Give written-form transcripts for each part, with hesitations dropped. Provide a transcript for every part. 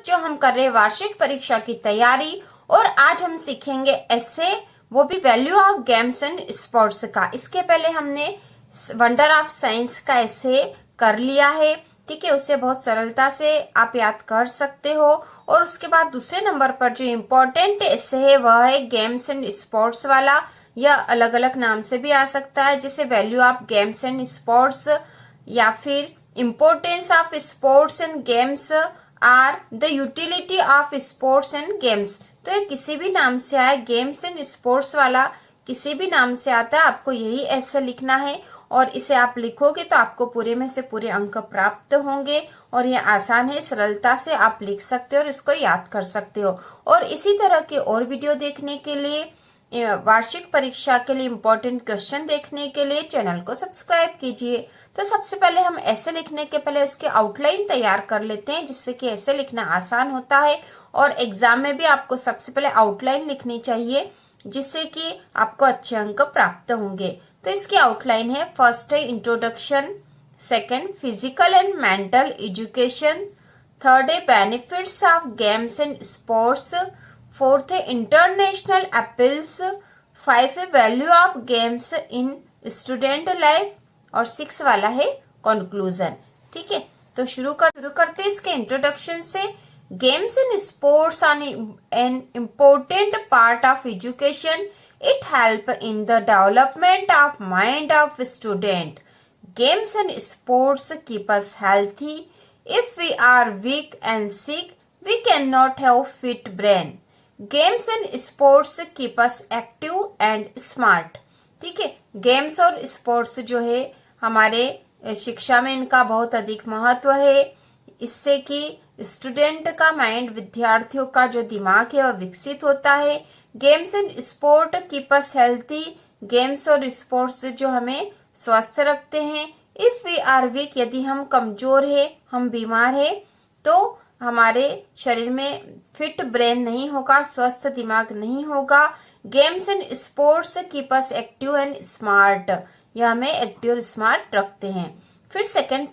जो हम कर रहे हैं वार्षिक परीक्षा की तैयारी, और आज हम सीखेंगे ऐसे, वो भी value of games and sports का। इसके पहले हमने वंडर ऑफ साइंस का ऐसे कर लिया है, ठीक है, उसे बहुत सरलता से आप याद कर सकते हो। और उसके बाद दूसरे नंबर पर जो इम्पोर्टेंट ऐसे है वह है गेम्स एंड स्पोर्ट्स वाला। यह अलग अलग नाम से भी आ सकता है, जैसे value of games and sports, या फिर importance of sports and games, or the utility of sports and games. तो ये किसी भी नाम से आए, गेम्स एंड स्पोर्ट्स वाला किसी भी नाम से आता है, आपको यही ऐसे लिखना है। और इसे आप लिखोगे तो आपको पूरे में से पूरे अंक प्राप्त होंगे। और ये आसान है, सरलता से आप लिख सकते हो और इसको याद कर सकते हो। और इसी तरह के और वीडियो देखने के लिए, वार्षिक परीक्षा के लिए इम्पोर्टेंट क्वेश्चन देखने के लिए चैनल को सब्सक्राइब कीजिए। तो सबसे पहले हम ऐसे लिखने के पहले उसके आउटलाइन तैयार कर लेते हैं, जिससे कि ऐसे लिखना आसान होता है। और एग्जाम में भी आपको सबसे पहले आउटलाइन लिखनी चाहिए, जिससे कि आपको अच्छे अंक प्राप्त होंगे। तो इसकी आउटलाइन है, फर्स्ट है introduction, second physical and mental education, third है benefits of games and sports, fourth है इंटरनेशनल अपील्स, फाइव है value of games in student life, और सिक्स वाला है कंक्लूजन। ठीक है, तो शुरू करते हैं इसके इंट्रोडक्शन से। Games and sports are an important part of education. It help in the development of mind of student. Games and sports keep us healthy. If we are weak and sick, we cannot have fit brain. Games and sports keep us active and smart. ठीक है, games और sports जो है हमारे शिक्षा में इनका बहुत अधिक महत्व है। इससे कि स्टूडेंट का माइंड, विद्यार्थियों का जो दिमाग है वह विकसित होता है। Games and sport keep us healthy, games और स्पोर्ट्स जो हमें स्वस्थ रखते हैं। इफ वी आर वीक, यदि हम कमजोर है, हम बीमार है, तो हमारे शरीर में फिट ब्रेन नहीं होगा, स्वस्थ दिमाग नहीं होगा। Games and sports keep us active and smart, यह हमें एक्टिव और स्मार्ट रखते हैं। फिर सेकेंड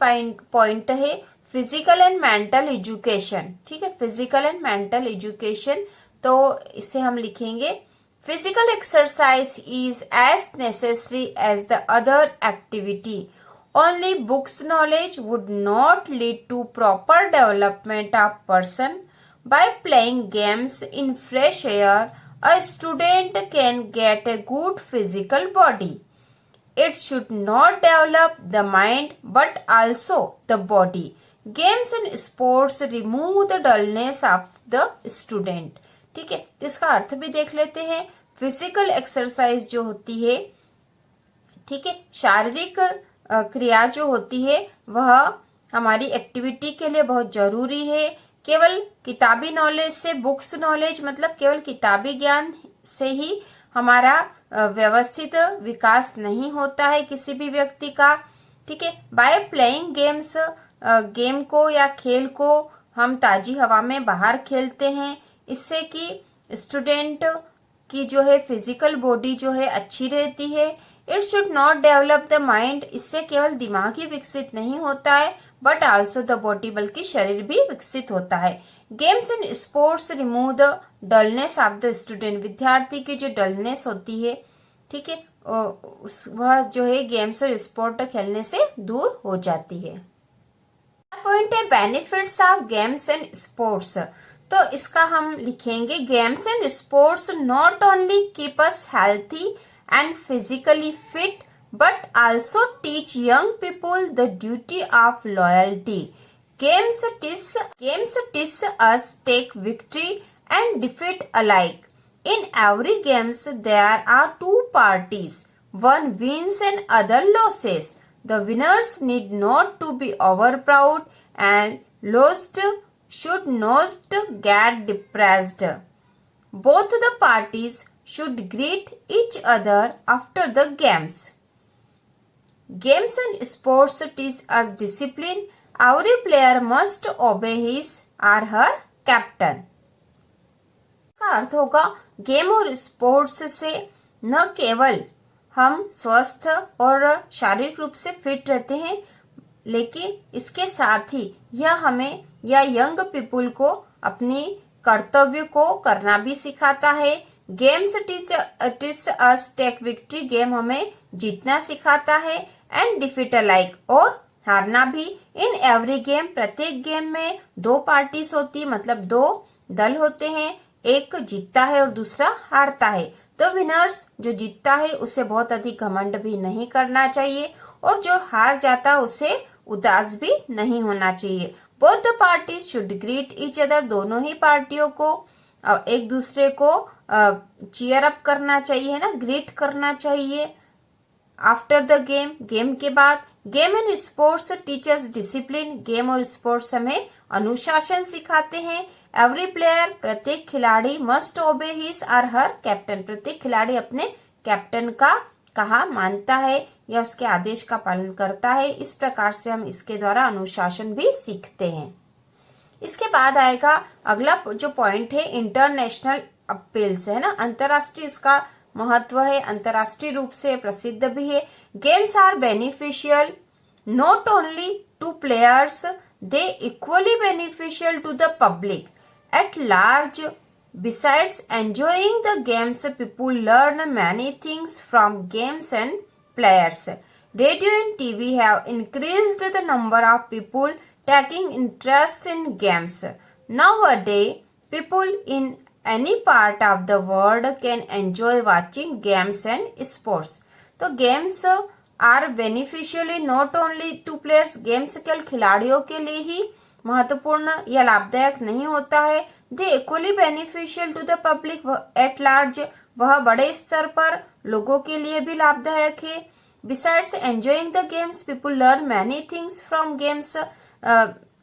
पॉइंट है फिजिकल एंड मेंटल एजुकेशन। ठीक है, फिजिकल एंड मेंटल एजुकेशन, तो इसे हम लिखेंगे, physical exercise is as necessary as the other activity. Only books knowledge would not lead to proper development of person. By playing games in fresh air, a student can get a good physical body. It should not develop the mind but also the body. Games and sports remove the dullness of the student. ठीक है, तो इसका अर्थ भी देख लेते हैं। Physical exercise जो होती है, ठीक है, शारीरिक क्रिया जो होती है वह हमारी एक्टिविटी के लिए बहुत जरूरी है। केवल किताबी नॉलेज से, बुक्स नॉलेज मतलब केवल किताबी ज्ञान से ही हमारा व्यवस्थित विकास नहीं होता है किसी भी व्यक्ति का। ठीक है, बाय प्लेइंग गेम्स, गेम को या खेल को हम ताजी हवा में बाहर खेलते हैं, इससे कि स्टूडेंट की जो है फिजिकल बॉडी जो है अच्छी रहती है। It should not develop the mind, इससे केवल दिमाग ही विकसित नहीं होता है बट आल्सो द बॉडी, बल्कि शरीर भी विकसित होता है। Games and sports remove the dullness of the student, विद्यार्थी की जो डलनेस होती है, ठीक है, वह जो है गेम्स और स्पोर्ट खेलने से दूर हो जाती है। पॉइंट है benefits of games and sports, तो इसका हम लिखेंगे, games and sports not only keep us healthy and physically fit but also teach young people the duty of loyalty. Games teach us take victory and defeat alike. In every games there are two parties. One wins and other loses. The winners need not to be overproud and lost should not get depressed. Both the parties should greet each other after the games. Games and sports teach us discipline. Every player must obey his or her captain. इसका अर्थ होगा, game और sports से न केवल हम स्वस्थ और शारीरिक रूप से फिट रहते हैं, लेकिन इसके साथ ही यह हमें या यंग पीपुल को अपनी कर्तव्य को करना भी सिखाता है। Games teach us take victory, game हमें जीतना सिखाता है। एंड डिफीट अलाइक, और हारना भी। इन एवरी गेम, प्रत्येक गेम में 2 पार्टीज होती, मतलब 2 दल होते हैं, एक जीतता है और दूसरा हारता है। द विनर्स, जो जीतता है उसे बहुत अधिक घमंड भी नहीं करना चाहिए, और जो हार जाता है उसे उदास भी नहीं होना चाहिए। Both the parties should greet each other, दोनों ही पार्टियों को एक दूसरे को चीयर अप करना चाहिए, है ना, ग्रीट करना चाहिए। आफ्टर द गेम, गेम के बाद। Game and sports teachers discipline, game और स्पोर्ट्स हमें अनुशासन सिखाते हैं। एवरी प्लेयर, प्रत्येक खिलाड़ी मस्ट ओबे हिज और हर कैप्टन, प्रत्येक खिलाड़ी अपने कैप्टन का कहा मानता है या उसके आदेश का पालन करता है। इस प्रकार से हम इसके द्वारा अनुशासन भी सीखते हैं। इसके बाद आएगा अगला जो पॉइंट है, इंटरनेशनल अपील्स, है ना, अंतरराष्ट्रीय इसका महत्व है, अंतरराष्ट्रीय रूप से प्रसिद्ध भी है। Games are beneficial not only to players, they equally beneficial to the public at large. Besides enjoying the games, people learn many things from games and players. Radio and TV have increased the number of people taking interest in games. Nowadays, people in any part of the world can enjoy watching games and sports. तो games are beneficially not only to players. Games केवल खिलाड़ियों के लिए ही महत्वपूर्ण या लाभदायक नहीं होता है। They equally beneficial to the public at large, वह बड़े स्तर पर लोगों के लिए भी लाभदायक है। Besides enjoying the games, people learn many things from games.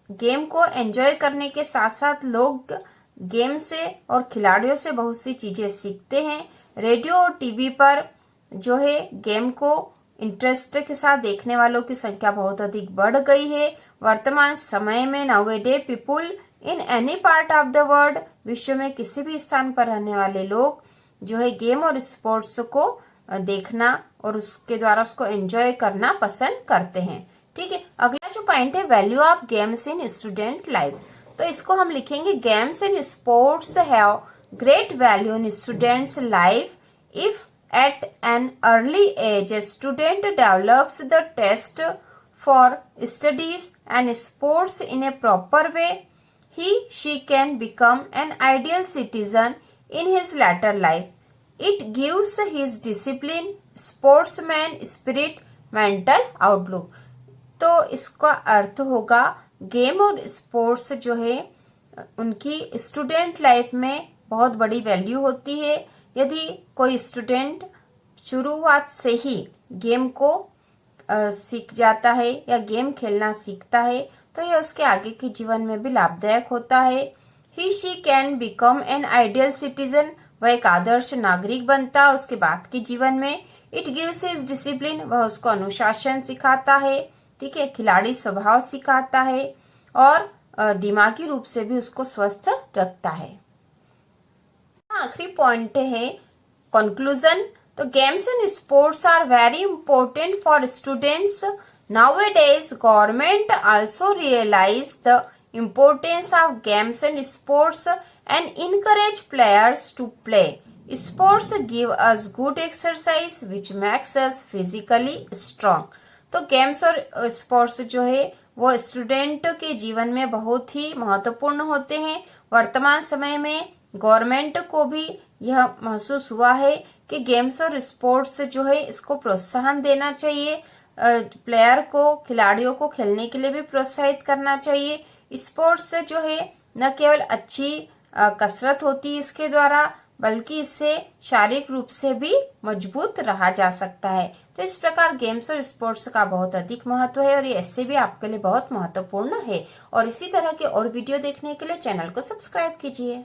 Game को एंजॉय करने के साथ साथ लोग गेम से और खिलाड़ियों से बहुत सी चीजें सीखते हैं। रेडियो और टीवी पर जो है गेम को इंटरेस्ट के साथ देखने वालों की संख्या बहुत अधिक बढ़ गई है। वर्तमान समय में nowadays people in any part of the world, विश्व में किसी भी स्थान पर रहने वाले लोग जो है गेम और स्पोर्ट्स को देखना और उसके द्वारा उसको एंजॉय करना पसंद करते हैं। ठीक है, अगला जो पॉइंट है, value of games in student life. तो इसको हम लिखेंगे, games and sports have great value in students life if at an early age a student develops the taste for studies and sports in a proper way, she can become an ideal citizen in his later life. It gives his discipline, sportsman spirit, mental outlook. तो इसका अर्थ होगा game और sports जो है उनकी student life में बहुत बड़ी वैल्यू होती है। यदि कोई स्टूडेंट शुरुआत से ही गेम को सीख जाता है या गेम खेलना सीखता है तो यह उसके आगे के जीवन में भी लाभदायक होता है। He she can become an ideal citizen, वह एक आदर्श नागरिक बनता है उसके बाद के जीवन में। इट गिव्स हिज डिसिप्लिन, वह उसको अनुशासन सिखाता है, ठीक है, खिलाड़ी स्वभाव सिखाता है और दिमागी रूप से भी उसको स्वस्थ रखता है। आखिरी पॉइंट है कंक्लूजन। तो games and sports are very important for students. Nowadays, government also realize the importance of games and sports and encourage players to play. Sports give us good exercise which makes us physically strong. तो games और sports जो है वो student के जीवन में बहुत ही महत्वपूर्ण होते हैं। वर्तमान समय में गवर्नमेंट को भी यह महसूस हुआ है कि गेम्स और स्पोर्ट्स जो है इसको प्रोत्साहन देना चाहिए, प्लेयर को, खिलाड़ियों को खेलने के लिए भी प्रोत्साहित करना चाहिए। स्पोर्ट्स से जो है न केवल अच्छी कसरत होती है इसके द्वारा, बल्कि इससे शारीरिक रूप से भी मजबूत रहा जा सकता है। तो इस प्रकार गेम्स और स्पोर्ट्स का बहुत अधिक महत्व है और ये ऐसे भी आपके लिए बहुत महत्वपूर्ण है। और इसी तरह के और वीडियो देखने के लिए चैनल को सब्सक्राइब कीजिए।